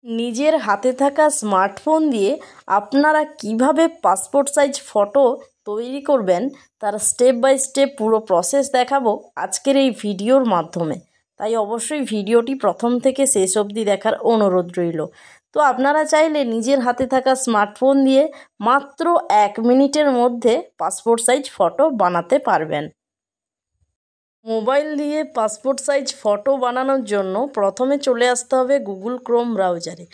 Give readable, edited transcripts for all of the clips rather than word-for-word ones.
নিজের হাতে থাকা স্মার্টফোন দিয়ে আপনারা কিভাবে পাসপোর্ট সাইজ ফটো তৈরি করবেন তার স্টেপ বাই স্টেপ পুরো প্রসেস দেখাবো আজকের এই ভিডিওর মাধ্যমে। তাই অবশ্যই ভিডিওটি প্রথম থেকে শেষ অবধি দেখার অনুরোধ রইল। তো আপনারা চাইলে নিজের হাতে থাকা স্মার্টফোন দিয়ে মাত্র 1 মিনিটের মধ্যে পাসপোর্ট সাইজ ফটো বানাতে পারবেন। মোবাইল দিয়ে পাসপোর্ট সাইজ ফটো বানানোর জন্য প্রথমে চলে আসতে হবে গুগল ক্রোম ব্রাউজারে।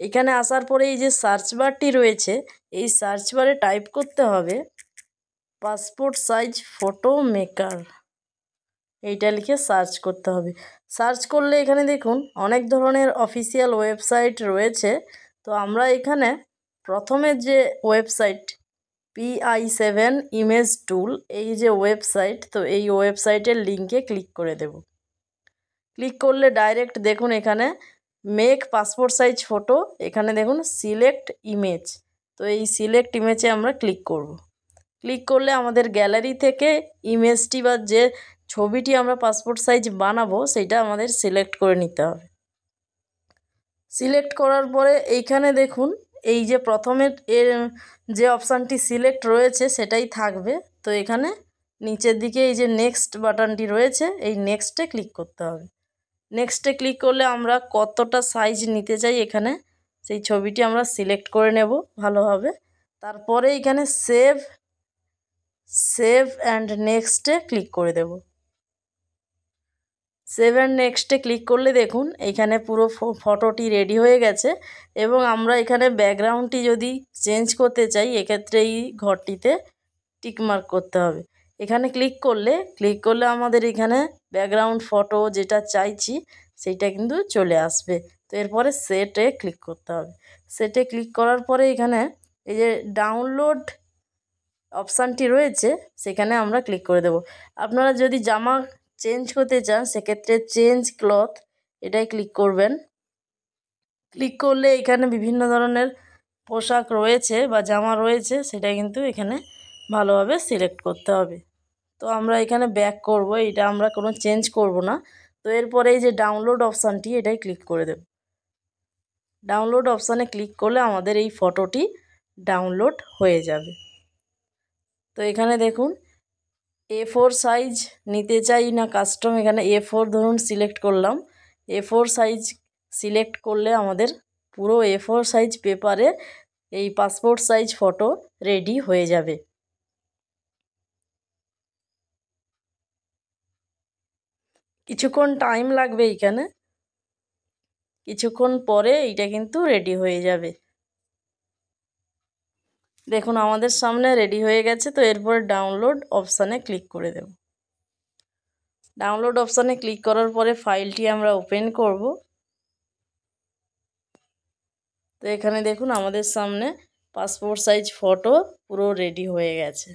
এখানে আসার পরে এই যে সার্চ বারটি রয়েছে, এই সার্চ বারে টাইপ করতে হবে পাসপোর্ট সাইজ ফটো মেকার, এইটা লিখে সার্চ করতে হবে। সার্চ করলে এখানে দেখুন অনেক ধরনের অফিসিয়াল ওয়েবসাইট রয়েছে। তো আমরা এখানে প্রথমে যে ওয়েবসাইট PI7 ইমেজ টুল, এই যে ওয়েবসাইট, তো এই ওয়েবসাইটের লিঙ্কে ক্লিক করে দেব। ক্লিক করলে ডাইরেক্ট দেখুন এখানে মেক পাসপোর্ট সাইজ ফটো, এখানে দেখুন সিলেক্ট ইমেজ। তো এই সিলেক্ট ইমেজে আমরা ক্লিক করব। ক্লিক করলে আমাদের গ্যালারি থেকে ইমেজটি বা যে ছবিটি আমরা পাসপোর্ট সাইজ বানাবো সেটা আমাদের সিলেক্ট করে নিতে হবে। সিলেক্ট করার পরে এইখানে দেখুন এই যে প্রথমে এর যে অপশানটি সিলেক্ট রয়েছে সেটাই থাকবে। তো এখানে নিচের দিকে এই যে নেক্সট বাটনটি রয়েছে, এই নেক্সটে ক্লিক করতে হবে। নেক্সটে ক্লিক করলে আমরা কতটা সাইজ নিতে চাই এখানে সেই ছবিটি আমরা সিলেক্ট করে নেব ভালোভাবে। তারপরে এখানে সেভ অ্যান্ড নেক্সটে ক্লিক করে দেব। সেভ অ্যান্ড নেক্সটে ক্লিক করলে দেখুন এইখানে পুরো ফটোটি রেডি হয়ে গেছে। এবং আমরা এখানে ব্যাকগ্রাউন্ডটি যদি চেঞ্জ করতে চাই এক্ষেত্রে এই ঘরটিতে টিকমার্ক করতে হবে। এখানে ক্লিক করলে আমাদের এখানে ব্যাকগ্রাউন্ড ফটো যেটা চাইছি সেইটা কিন্তু চলে আসবে। তো এরপরে সেটে ক্লিক করতে হবে। সেটে ক্লিক করার পরে এখানে এই যে ডাউনলোড অপশানটি রয়েছে সেখানে আমরা ক্লিক করে দেব। আপনারা যদি জামা চেঞ্জ করতে চান সেক্ষেত্রে চেঞ্জ ক্লথ এটাই ক্লিক করবেন। ক্লিক করলে এখানে বিভিন্ন ধরনের পোশাক রয়েছে বা জামা রয়েছে সেটা কিন্তু এখানে ভালোভাবে সিলেক্ট করতে হবে। তো আমরা এখানে ব্যাক করব, এটা আমরা কোনো চেঞ্জ করব না। তো এরপরে এই যে ডাউনলোড অপশানটি এটাই ক্লিক করে দেব। ডাউনলোড অপশানে ক্লিক করলে আমাদের এই ফটোটি ডাউনলোড হয়ে যাবে। তো এখানে দেখুন A4 সাইজ নিতে চাই না কাস্টম, এখানে A4 ধরুন সিলেক্ট করলাম। A4 সাইজ সিলেক্ট করলে আমাদের পুরো A4 সাইজ পেপারে এই পাসপোর্ট সাইজ ফটো রেডি হয়ে যাবে। কিছুক্ষণ টাইম লাগবে এইখানে, কিছুক্ষণ পরে এইটা কিন্তু রেডি হয়ে যাবে। দেখুন আমাদের সামনে রেডি হয়ে গেছে। তো এরপর ডাউনলোড অপশানে ক্লিক করে দেব। ডাউনলোড অপশানে ক্লিক করার পরে ফাইলটি আমরা ওপেন করব। তো এখানে দেখুন আমাদের সামনে পাসপোর্ট সাইজ ফটো পুরো রেডি হয়ে গেছে।